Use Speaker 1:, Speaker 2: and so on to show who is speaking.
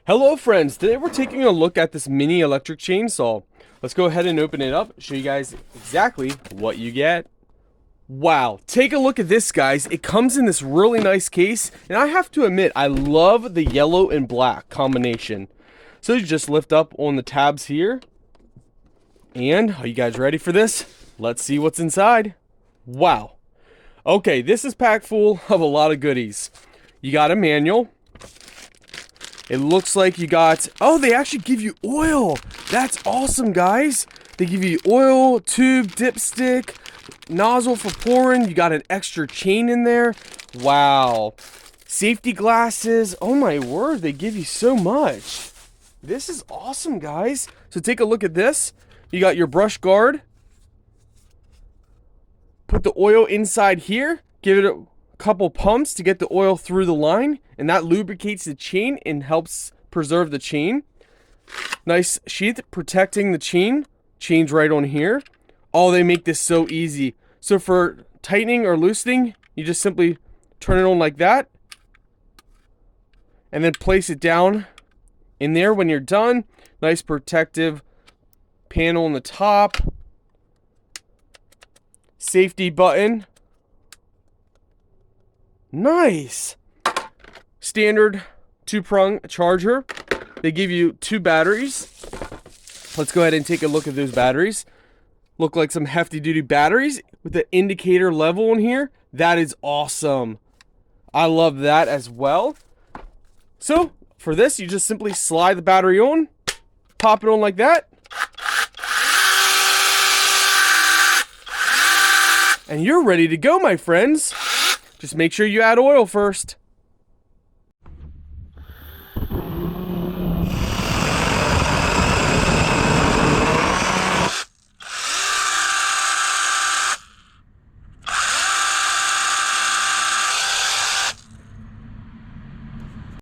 Speaker 1: Hello friends, today we're taking a look at this mini electric chainsaw. Let's go ahead and open it up, show you guys exactly what you get. Wow, take a look at this guys. It comes in this really nice case, and I have to admit, I love the yellow and black combination. So you just lift up on the tabs here. And, are you guys ready for this? Let's see what's inside. Wow. Okay, this is packed full of a lot of goodies. You got a manual. It looks like you got, oh, they actually give you oil. That's awesome, guys. They give you oil, tube, dipstick, nozzle for pouring. You got an extra chain in there. Wow. Safety glasses. Oh my word, they give you so much. This is awesome, guys. So take a look at this. You got your brush guard. Put the oil inside here. Give it a couple pumps to get the oil through the line, and that lubricates the chain and helps preserve the chain. Nice sheath protecting the chain. Chain's right on here. Oh, they make this so easy. So for tightening or loosening, you just simply turn it on like that and then place it down in there when you're done. Nice protective panel on the top. Safety button. Nice. Standard 2-prong charger. They give you 2 batteries. Let's go ahead and take a look at those batteries. Look like some hefty duty batteries with the indicator level in here. That is awesome. I love that as well. So for this, you just simply slide the battery on, pop it on like that, and you're ready to go, my friends. Just make sure you add oil first.